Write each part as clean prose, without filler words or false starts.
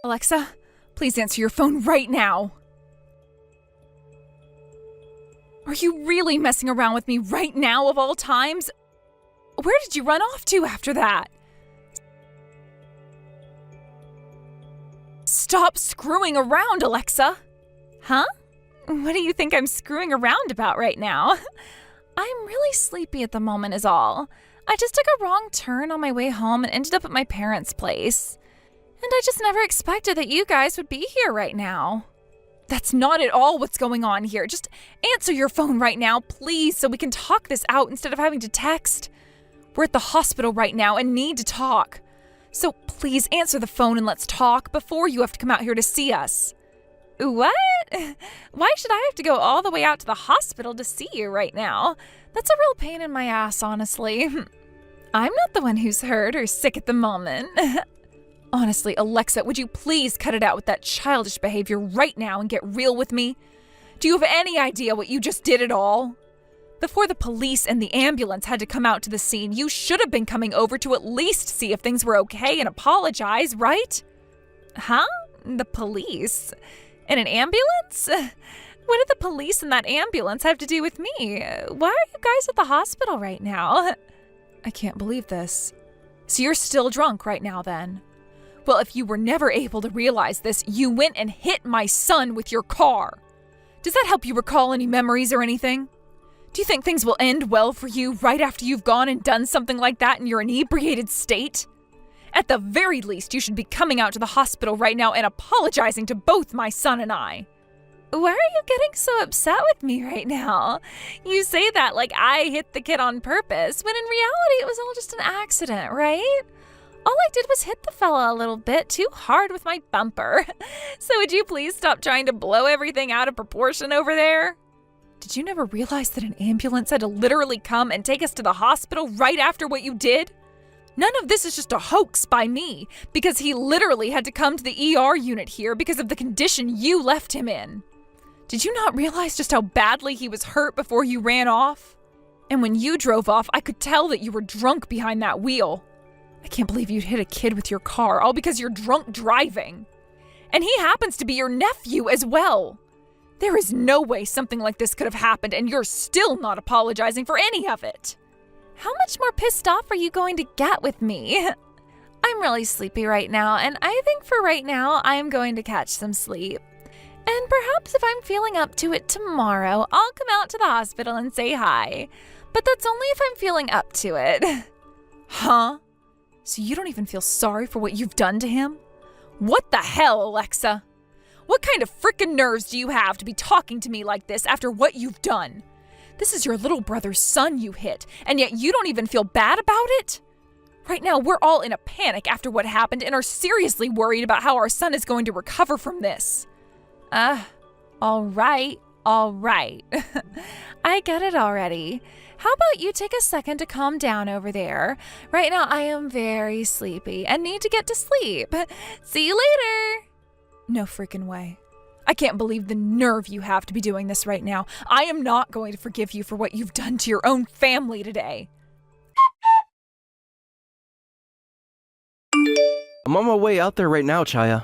Alexa, please answer your phone right now. Are you really messing around with me right now of all times? Where did you run off to after that? Stop screwing around, Alexa! Huh? What do you think I'm screwing around about right now? I'm really sleepy at the moment is all. I just took a wrong turn on my way home and ended up at my parents' place. And I just never expected that you guys would be here right now. That's not at all what's going on here. Just answer your phone right now, please, so we can talk this out instead of having to text. We're at the hospital right now and need to talk. So please answer the phone and let's talk before you have to come out here to see us. What? Why should I have to go all the way out to the hospital to see you right now? That's a real pain in my ass, honestly. I'm not the one who's hurt or sick at the moment. Honestly, Alexa, would you please cut it out with that childish behavior right now and get real with me? Do you have any idea what you just did at all? Before the police and the ambulance had to come out to the scene, you should have been coming over to at least see if things were okay and apologize, right? Huh? The police? In an ambulance? What did the police and that ambulance have to do with me? Why are you guys at the hospital right now? I can't believe this. So you're still drunk right now then? Well, if you were never able to realize this, you went and hit my son with your car. Does that help you recall any memories or anything? Do you think things will end well for you right after you've gone and done something like that in your inebriated state? At the very least, you should be coming out to the hospital right now and apologizing to both my son and I. Why are you getting so upset with me right now? You say that like I hit the kid on purpose, when in reality it was all just an accident, right? All I did was hit the fella a little bit too hard with my bumper. So would you please stop trying to blow everything out of proportion over there? Did you never realize that an ambulance had to literally come and take us to the hospital right after what you did? None of this is just a hoax by me, because he literally had to come to the ER unit here because of the condition you left him in. Did you not realize just how badly he was hurt before you ran off? And when you drove off, I could tell that you were drunk behind that wheel. I can't believe you'd hit a kid with your car, all because you're drunk driving. And he happens to be your nephew as well. There is no way something like this could have happened, and you're still not apologizing for any of it. How much more pissed off are you going to get with me? I'm really sleepy right now, and I think for right now, I'm going to catch some sleep. And perhaps if I'm feeling up to it tomorrow, I'll come out to the hospital and say hi. But that's only if I'm feeling up to it. Huh? So you don't even feel sorry for what you've done to him? What the hell, Alexa? What kind of frickin' nerves do you have to be talking to me like this after what you've done? This is your little brother's son you hit, and yet you don't even feel bad about it? Right now, we're all in a panic after what happened and are seriously worried about how our son is going to recover from this. All right. I get it already. How about you take a second to calm down over there? Right now, I am very sleepy and need to get to sleep. See you later. No freaking way. I can't believe the nerve you have to be doing this right now. I am not going to forgive you for what you've done to your own family today. I'm on my way out there right now, Chaya.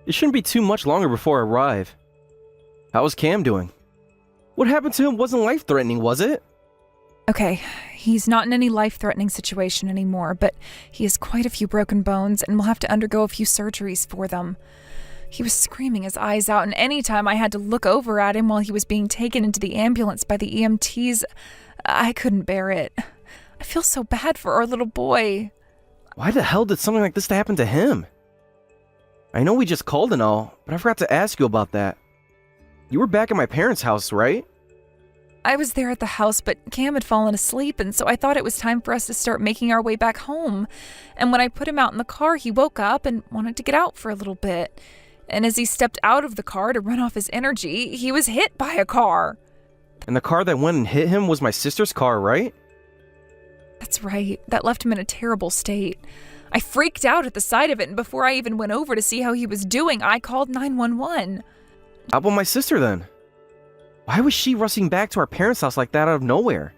It shouldn't be too much longer before I arrive. How is Cam doing? What happened to him wasn't life-threatening, was it? Okay, he's not in any life-threatening situation anymore, but he has quite a few broken bones and will have to undergo a few surgeries for them. He was screaming his eyes out, and any time I had to look over at him while he was being taken into the ambulance by the EMTs, I couldn't bear it. I feel so bad for our little boy. Why the hell did something like this happen to him? I know we just called and all, but I forgot to ask you about that. You were back at my parents' house, right? I was there at the house, but Cam had fallen asleep, and so I thought it was time for us to start making our way back home. And when I put him out in the car, he woke up and wanted to get out for a little bit. And as he stepped out of the car to run off his energy, he was hit by a car. And the car that went and hit him was my sister's car, right? That's right. That left him in a terrible state. I freaked out at the sight of it, and before I even went over to see how he was doing, I called 911. How about my sister then? Why was she rushing back to our parents' house like that out of nowhere?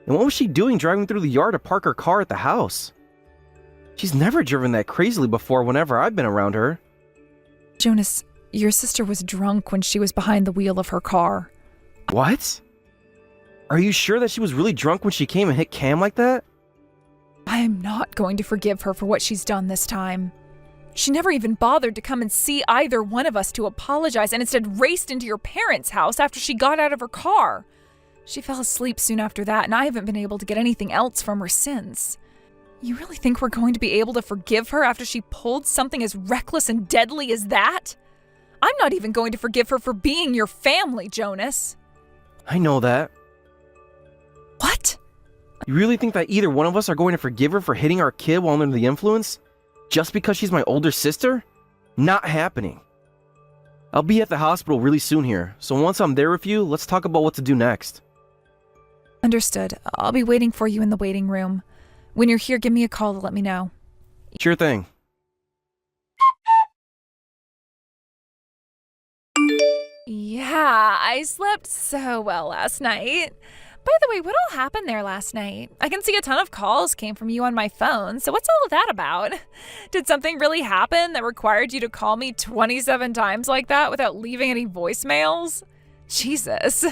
And what was she doing driving through the yard to park her car at the house? She's never driven that crazily before whenever I've been around her. Jonas, your sister was drunk when she was behind the wheel of her car. What? Are you sure that she was really drunk when she came and hit Cam like that? I am not going to forgive her for what she's done this time. She never even bothered to come and see either one of us to apologize and instead raced into your parents' house after she got out of her car. She fell asleep soon after that, and I haven't been able to get anything else from her since. You really think we're going to be able to forgive her after she pulled something as reckless and deadly as that? I'm not even going to forgive her for being your family, Jonas. I know that. What? You really think that either one of us are going to forgive her for hitting our kid while under the influence? Just because she's my older sister? Not happening. I'll be at the hospital really soon here, so once I'm there with you, let's talk about what to do next. Understood. I'll be waiting for you in the waiting room. When you're here, give me a call to let me know. Sure thing. Yeah, I slept so well last night. By the way, what all happened there last night? I can see a ton of calls came from you on my phone, so what's all of that about? Did something really happen that required you to call me 27 times like that without leaving any voicemails? Jesus.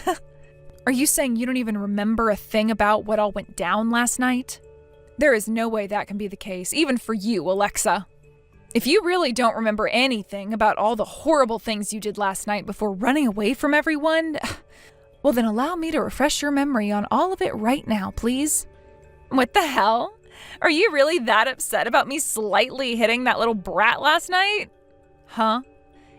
Are you saying you don't even remember a thing about what all went down last night? There is no way that can be the case, even for you, Alexa. If you really don't remember anything about all the horrible things you did last night before running away from everyone, well then allow me to refresh your memory on all of it right now, please. What the hell? Are you really that upset about me slightly hitting that little brat last night? Huh?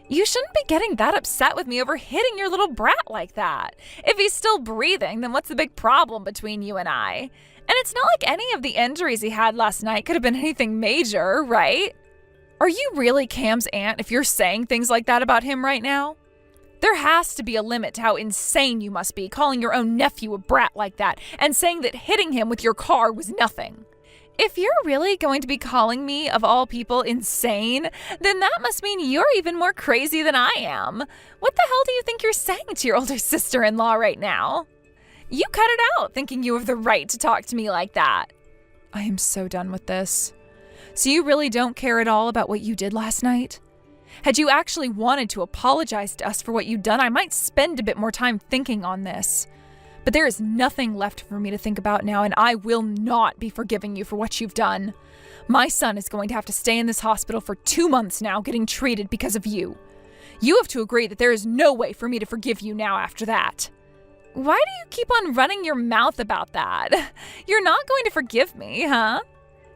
You shouldn't be getting that upset with me over hitting your little brat like that. If he's still breathing, then what's the big problem between you and I? And it's not like any of the injuries he had last night could have been anything major, right? Are you really Cam's aunt if you're saying things like that about him right now? There has to be a limit to how insane you must be calling your own nephew a brat like that and saying that hitting him with your car was nothing. If you're really going to be calling me, of all people, insane, then that must mean you're even more crazy than I am. What the hell do you think you're saying to your older sister-in-law right now? You cut it out thinking you have the right to talk to me like that. I am so done with this. So you really don't care at all about what you did last night? Had you actually wanted to apologize to us for what you'd done, I might spend a bit more time thinking on this. But there is nothing left for me to think about now, and I will not be forgiving you for what you've done. My son is going to have to stay in this hospital for 2 months now getting treated because of you. You have to agree that there is no way for me to forgive you now after that. Why do you keep on running your mouth about that? You're not going to forgive me, huh?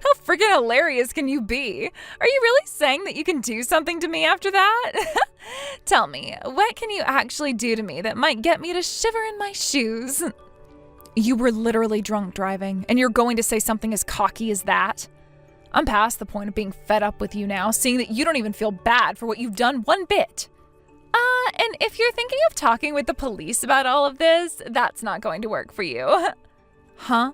How friggin' hilarious can you be? Are you really saying that you can do something to me after that? Tell me, what can you actually do to me that might get me to shiver in my shoes? You were literally drunk driving, and you're going to say something as cocky as that? I'm past the point of being fed up with you now, seeing that you don't even feel bad for what you've done one bit. And if you're thinking of talking with the police about all of this, that's not going to work for you. Huh?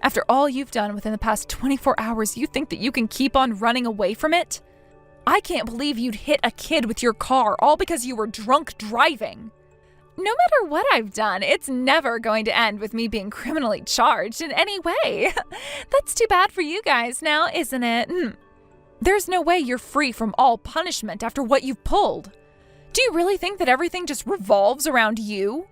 After all you've done within the past 24 hours, you think that you can keep on running away from it? I can't believe you'd hit a kid with your car all because you were drunk driving. No matter what I've done, it's never going to end with me being criminally charged in any way. That's too bad for you guys now, isn't it? There's no way you're free from all punishment after what you've pulled. Do you really think that everything just revolves around you?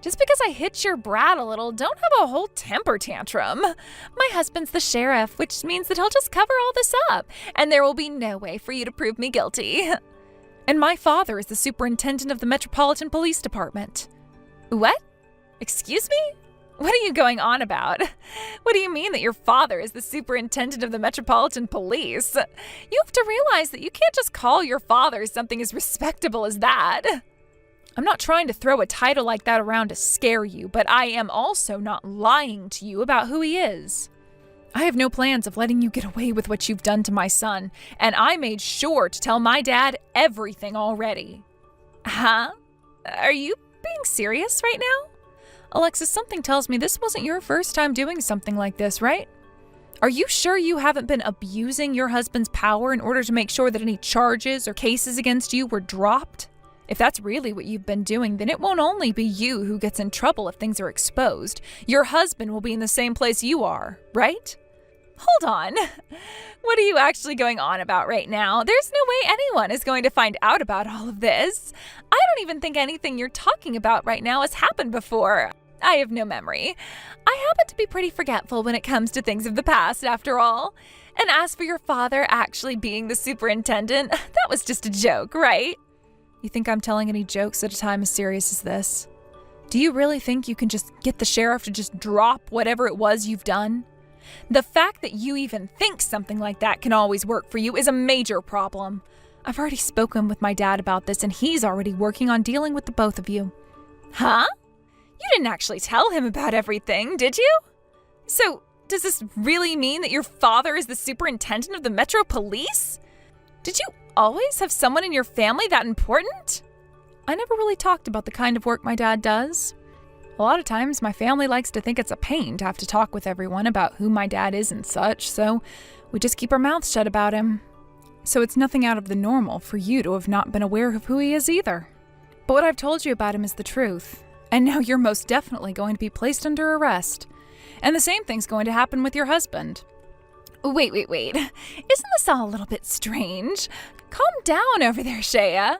Just because I hit your brat a little, don't have a whole temper tantrum. My husband's the sheriff, which means that he'll just cover all this up, and there will be no way for you to prove me guilty. And my father is the superintendent of the Metropolitan Police Department. What? Excuse me? What are you going on about? What do you mean that your father is the superintendent of the Metropolitan Police? You have to realize that you can't just call your father something as respectable as that. I'm not trying to throw a title like that around to scare you, but I am also not lying to you about who he is. I have no plans of letting you get away with what you've done to my son, and I made sure to tell my dad everything already. Huh? Are you being serious right now? Alexis, something tells me this wasn't your first time doing something like this, right? Are you sure you haven't been abusing your husband's power in order to make sure that any charges or cases against you were dropped? If that's really what you've been doing, then it won't only be you who gets in trouble if things are exposed. Your husband will be in the same place you are, right? Hold on. What are you actually going on about right now? There's no way anyone is going to find out about all of this. I don't even think anything you're talking about right now has happened before. I have no memory. I happen to be pretty forgetful when it comes to things of the past, after all. And as for your father actually being the superintendent, that was just a joke, right? You think I'm telling any jokes at a time as serious as this? Do you really think you can just get the sheriff to just drop whatever it was you've done? The fact that you even think something like that can always work for you is a major problem. I've already spoken with my dad about this, and he's already working on dealing with the both of you. Huh? You didn't actually tell him about everything, did you? So, does this really mean that your father is the superintendent of the Metro Police? Did you always have someone in your family that important? I never really talked about the kind of work my dad does. A lot of times, my family likes to think it's a pain to have to talk with everyone about who my dad is and such, so we just keep our mouths shut about him. So it's nothing out of the normal for you to have not been aware of who he is either. But what I've told you about him is the truth, and now you're most definitely going to be placed under arrest. And the same thing's going to happen with your husband. Wait. Isn't this all a little bit strange? Calm down over there, Shea.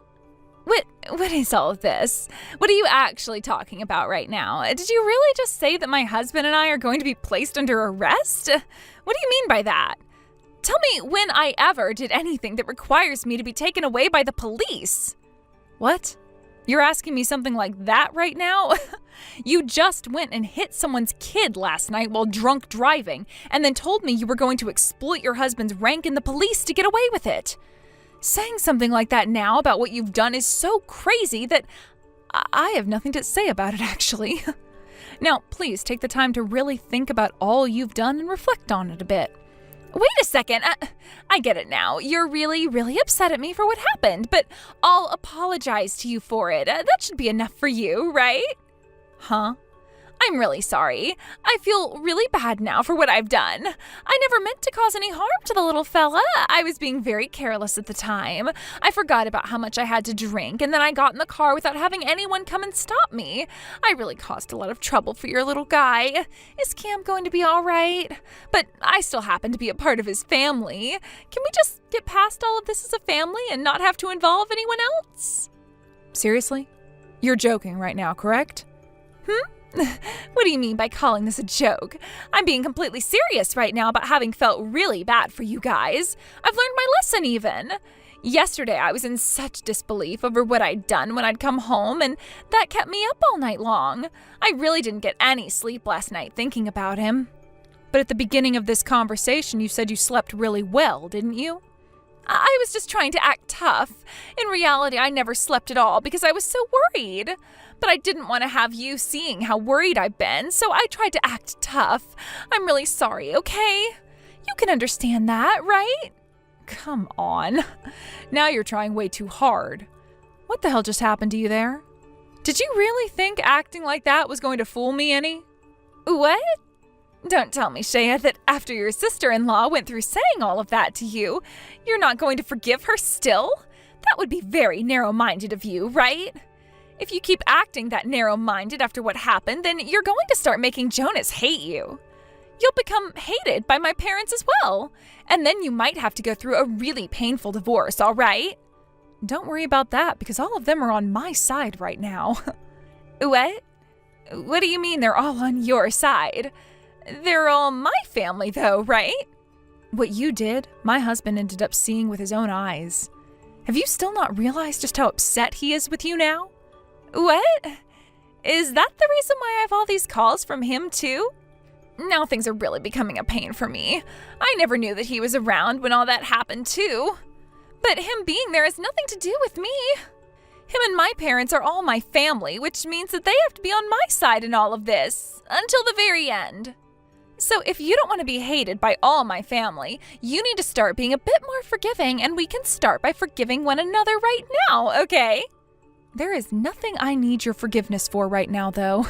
What is all of this? What are you actually talking about right now? Did you really just say that my husband and I are going to be placed under arrest? What do you mean by that? Tell me when I ever did anything that requires me to be taken away by the police. What? You're asking me something like that right now? You just went and hit someone's kid last night while drunk driving, and then told me you were going to exploit your husband's rank in the police to get away with it. Saying something like that now about what you've done is so crazy that I have nothing to say about it, actually. Now, please take the time to really think about all you've done and reflect on it a bit. Wait a second. I get it now. You're really, really upset at me for what happened, but I'll apologize to you for it. That should be enough for you, right? Huh? I'm really sorry. I feel really bad now for what I've done. I never meant to cause any harm to the little fella. I was being very careless at the time. I forgot about how much I had to drink, and then I got in the car without having anyone come and stop me. I really caused a lot of trouble for your little guy. Is Cam going to be all right? But I still happen to be a part of his family. Can we just get past all of this as a family and not have to involve anyone else? Seriously? You're joking right now, correct? What do you mean by calling this a joke? I'm being completely serious right now about having felt really bad for you guys. I've learned my lesson even. Yesterday, I was in such disbelief over what I'd done when I'd come home, and that kept me up all night long. I really didn't get any sleep last night thinking about him. But at the beginning of this conversation, you said you slept really well, didn't you? I was just trying to act tough. In reality, I never slept at all because I was so worried. But I didn't want to have you seeing how worried I've been, so I tried to act tough. I'm really sorry, okay? You can understand that, right? Come on. Now you're trying way too hard. What the hell just happened to you there? Did you really think acting like that was going to fool me any? What? Don't tell me, Shea, that after your sister-in-law went through saying all of that to you, you're not going to forgive her still? That would be very narrow-minded of you, right? If you keep acting that narrow-minded after what happened, then you're going to start making Jonas hate you. You'll become hated by my parents as well, and then you might have to go through a really painful divorce, all right? Don't worry about that, because all of them are on my side right now. What? What do you mean they're all on your side? They're all my family, though, right? What you did, my husband ended up seeing with his own eyes. Have you still not realized just how upset he is with you now? What? Is that the reason why I have all these calls from him, too? Now things are really becoming a pain for me. I never knew that he was around when all that happened, too. But him being there has nothing to do with me. Him and my parents are all my family, which means that they have to be on my side in all of this, until the very end. So if you don't want to be hated by all my family, you need to start being a bit more forgiving, and we can start by forgiving one another right now, okay? There is nothing I need your forgiveness for right now, though.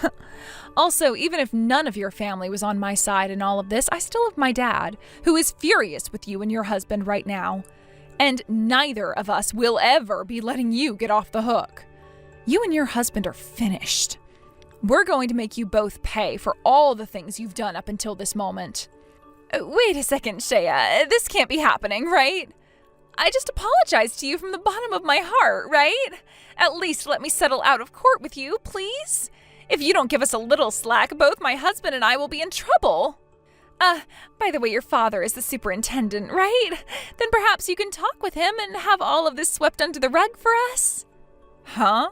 Also, even if none of your family was on my side in all of this, I still have my dad, who is furious with you and your husband right now. And neither of us will ever be letting you get off the hook. You and your husband are finished. We're going to make you both pay for all the things you've done up until this moment. Wait a second, Shea. This can't be happening, right? I just apologized to you from the bottom of my heart, right? At least let me settle out of court with you, please. If you don't give us a little slack, both my husband and I will be in trouble. By the way, your father is the superintendent, right? Then perhaps you can talk with him and have all of this swept under the rug for us? Huh?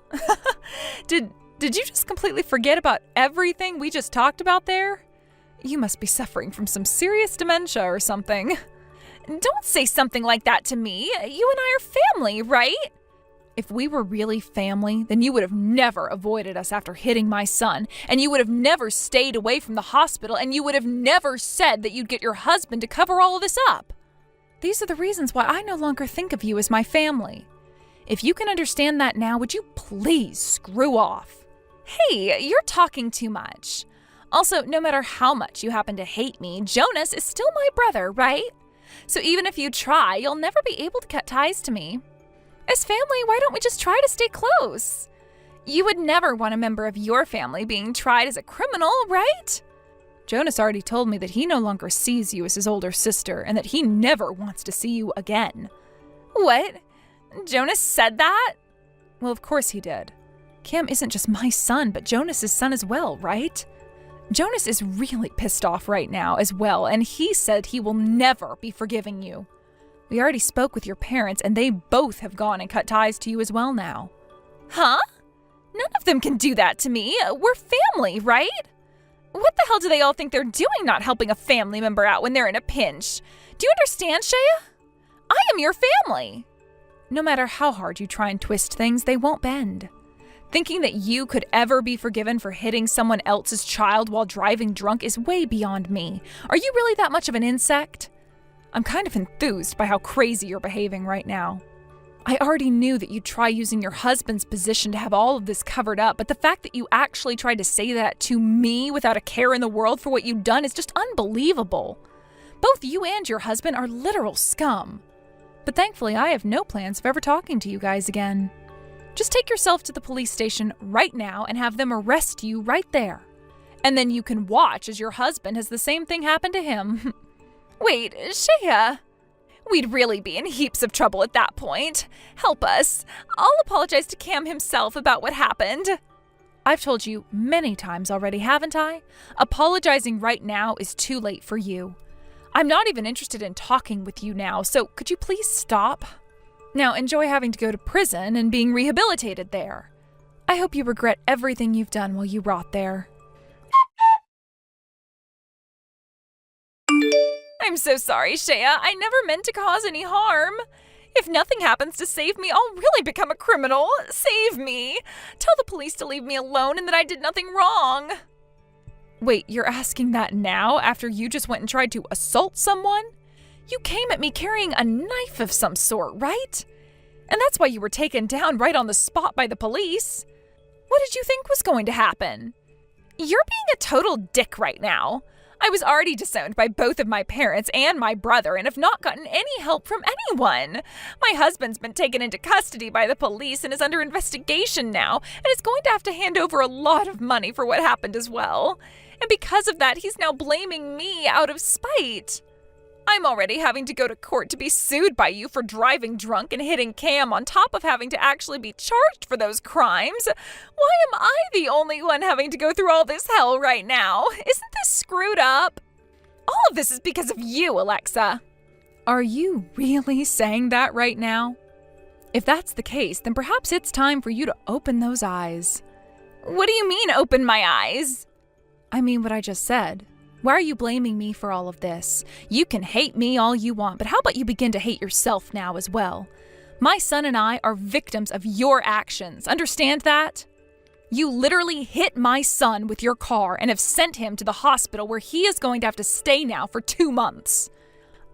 Did you just completely forget about everything we just talked about there? You must be suffering from some serious dementia or something. Don't say something like that to me. You and I are family, right? If we were really family, then you would have never avoided us after hitting my son, and you would have never stayed away from the hospital, and you would have never said that you'd get your husband to cover all of this up. These are the reasons why I no longer think of you as my family. If you can understand that now, would you please screw off? Hey, you're talking too much. Also, no matter how much you happen to hate me, Jonas is still my brother, right? So even if you try, you'll never be able to cut ties to me. As family, why don't we just try to stay close? You would never want a member of your family being tried as a criminal, right? Jonas already told me that he no longer sees you as his older sister and that he never wants to see you again. What? Jonas said that? Well, of course he did. Cam isn't just my son, but Jonas's son as well, right? Jonas is really pissed off right now as well, and he said he will never be forgiving you. We already spoke with your parents, and they both have gone and cut ties to you as well now. Huh? None of them can do that to me. We're family, right? What the hell do they all think they're doing not helping a family member out when they're in a pinch? Do you understand, Shea? I am your family. No matter how hard you try and twist things, they won't bend. Thinking that you could ever be forgiven for hitting someone else's child while driving drunk is way beyond me. Are you really that much of an insect? I'm kind of enthused by how crazy you're behaving right now. I already knew that you'd try using your husband's position to have all of this covered up, but the fact that you actually tried to say that to me without a care in the world for what you'd done is just unbelievable. Both you and your husband are literal scum. But thankfully, I have no plans of ever talking to you guys again. Just take yourself to the police station right now and have them arrest you right there. And then you can watch as your husband has the same thing happen to him. Wait, Shea. We'd really be in heaps of trouble at that point. Help us. I'll apologize to Cam himself about what happened. I've told you many times already, haven't I? Apologizing right now is too late for you. I'm not even interested in talking with you now, so could you please stop? Now enjoy having to go to prison and being rehabilitated there. I hope you regret everything you've done while you rot there. I'm so sorry, Shea. I never meant to cause any harm. If nothing happens to save me, I'll really become a criminal. Save me. Tell the police to leave me alone and that I did nothing wrong. Wait, you're asking that now after you just went and tried to assault someone? You came at me carrying a knife of some sort, right? And that's why you were taken down right on the spot by the police. What did you think was going to happen? You're being a total dick right now. I was already disowned by both of my parents and my brother and have not gotten any help from anyone. My husband's been taken into custody by the police and is under investigation now and is going to have to hand over a lot of money for what happened as well. And because of that, he's now blaming me out of spite. I'm already having to go to court to be sued by you for driving drunk and hitting Cam on top of having to actually be charged for those crimes. Why am I the only one having to go through all this hell right now? Isn't this screwed up? All of this is because of you, Alexa. Are you really saying that right now? If that's the case, then perhaps it's time for you to open those eyes. What do you mean, open my eyes? I mean what I just said. Why are you blaming me for all of this? You can hate me all you want, but how about you begin to hate yourself now as well? My son and I are victims of your actions. Understand that? You literally hit my son with your car and have sent him to the hospital where he is going to have to stay now for 2 months.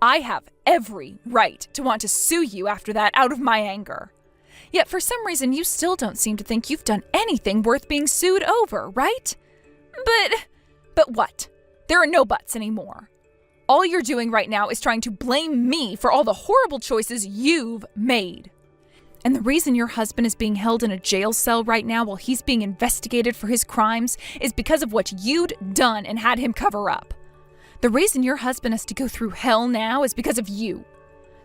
I have every right to want to sue you after that out of my anger. Yet for some reason you still don't seem to think you've done anything worth being sued over, right? But what? There are no buts anymore. All you're doing right now is trying to blame me for all the horrible choices you've made. And the reason your husband is being held in a jail cell right now while he's being investigated for his crimes is because of what you'd done and had him cover up. The reason your husband has to go through hell now is because of you.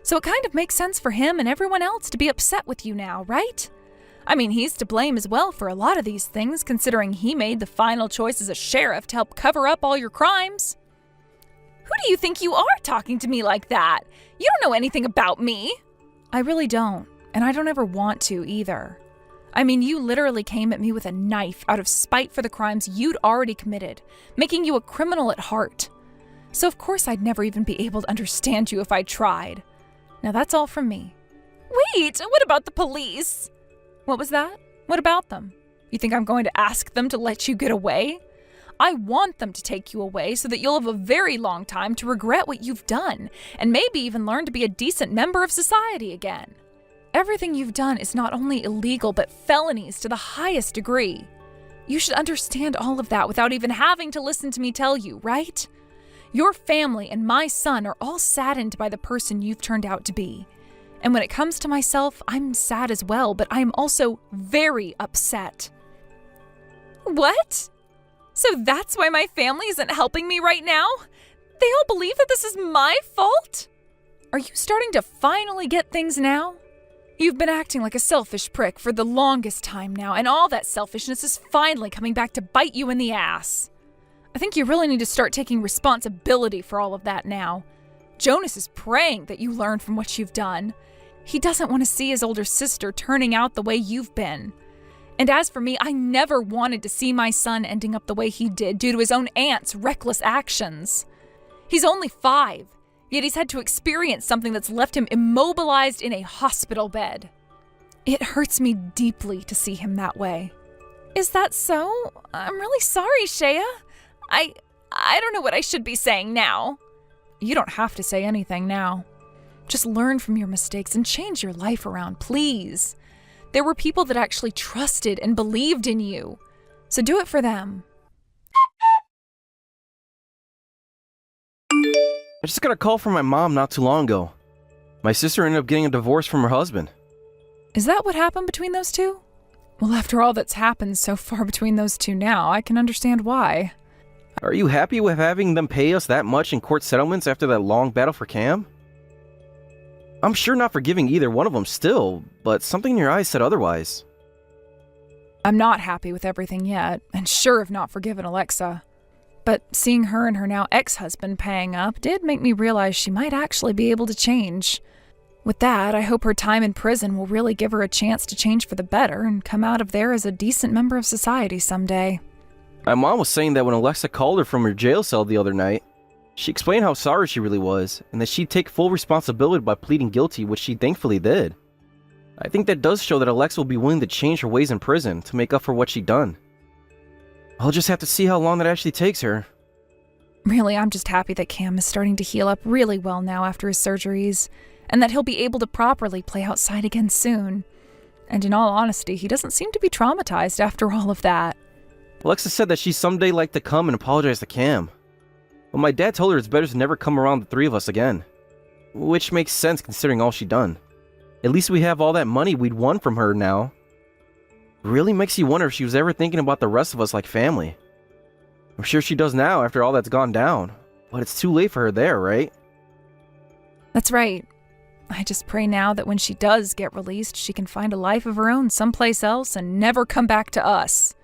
So it kind of makes sense for him and everyone else to be upset with you now, right? I mean, he's to blame as well for a lot of these things, considering he made the final choice as a sheriff to help cover up all your crimes. Who do you think you are talking to me like that? You don't know anything about me. I really don't, and I don't ever want to either. I mean, you literally came at me with a knife out of spite for the crimes you'd already committed, making you a criminal at heart. So of course I'd never even be able to understand you if I tried. Now that's all from me. Wait, what about the police? What was that? What about them? You think I'm going to ask them to let you get away? I want them to take you away so that you'll have a very long time to regret what you've done, and maybe even learn to be a decent member of society again. Everything you've done is not only illegal, but felonies to the highest degree. You should understand all of that without even having to listen to me tell you, right? Your family and my son are all saddened by the person you've turned out to be. And when it comes to myself, I'm sad as well, but I'm also very upset. What? So that's why my family isn't helping me right now? They all believe that this is my fault? Are you starting to finally get things now? You've been acting like a selfish prick for the longest time now, and all that selfishness is finally coming back to bite you in the ass. I think you really need to start taking responsibility for all of that now. Jonas is praying that you learn from what you've done. He doesn't want to see his older sister turning out the way you've been. And as for me, I never wanted to see my son ending up the way he did due to his own aunt's reckless actions. He's only 5, yet he's had to experience something that's left him immobilized in a hospital bed. It hurts me deeply to see him that way. Is that so? I'm really sorry, Shea. I don't know what I should be saying now. You don't have to say anything now. Just learn from your mistakes and change your life around, please. There were people that actually trusted and believed in you. So do it for them. I just got a call from my mom not too long ago. My sister ended up getting a divorce from her husband. Is that what happened between those two? Well, after all that's happened so far between those two now, I can understand why. Are you happy with having them pay us that much in court settlements after that long battle for Cam? I'm sure not forgiving either one of them still, but something in your eyes said otherwise. I'm not happy with everything yet, and sure have not forgiven Alexa. But seeing her and her now ex-husband paying up did make me realize she might actually be able to change. With that, I hope her time in prison will really give her a chance to change for the better and come out of there as a decent member of society someday. My mom was saying that when Alexa called her from her jail cell the other night, she explained how sorry she really was, and that she'd take full responsibility by pleading guilty, which she thankfully did. I think that does show that Alexa will be willing to change her ways in prison to make up for what she'd done. I'll just have to see how long that actually takes her. Really, I'm just happy that Cam is starting to heal up really well now after his surgeries, and that he'll be able to properly play outside again soon. And in all honesty, he doesn't seem to be traumatized after all of that. Alexa said that she'd someday like to come and apologize to Cam. But my dad told her it's better to never come around the three of us again. Which makes sense considering all she'd done. At least we have all that money we'd won from her now. Really makes you wonder if she was ever thinking about the rest of us like family. I'm sure she does now after all that's gone down. But it's too late for her there, right? That's right. I just pray now that when she does get released, she can find a life of her own someplace else and never come back to us.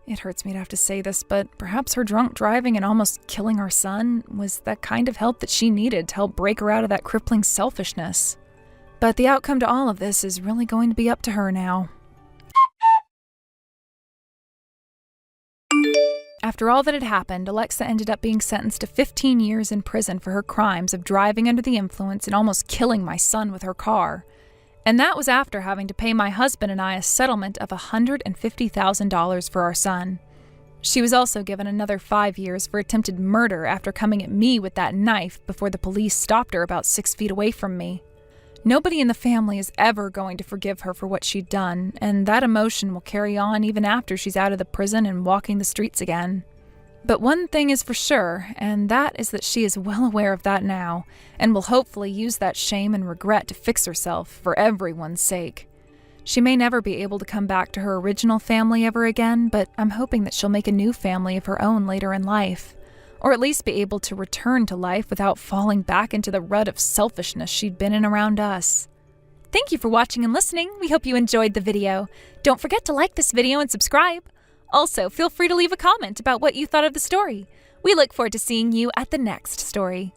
It hurts me to have to say this, but perhaps her drunk driving and almost killing our son was that kind of help that she needed to help break her out of that crippling selfishness. But the outcome to all of this is really going to be up to her now. After all that had happened, Alexa ended up being sentenced to 15 years in prison for her crimes of driving under the influence and almost killing my son with her car. And that was after having to pay my husband and I a settlement of $150,000 for our son. She was also given another 5 years for attempted murder after coming at me with that knife before the police stopped her about 6 feet away from me. Nobody in the family is ever going to forgive her for what she'd done, and that emotion will carry on even after she's out of the prison and walking the streets again. But one thing is for sure, and that is that she is well aware of that now, and will hopefully use that shame and regret to fix herself for everyone's sake. She may never be able to come back to her original family ever again, but I'm hoping that she'll make a new family of her own later in life. or at least be able to return to life without falling back into the rut of selfishness she'd been in around us. Thank you for watching and listening. We hope you enjoyed the video. Don't forget to like this video and subscribe. Also, feel free to leave a comment about what you thought of the story. We look forward to seeing you at the next story.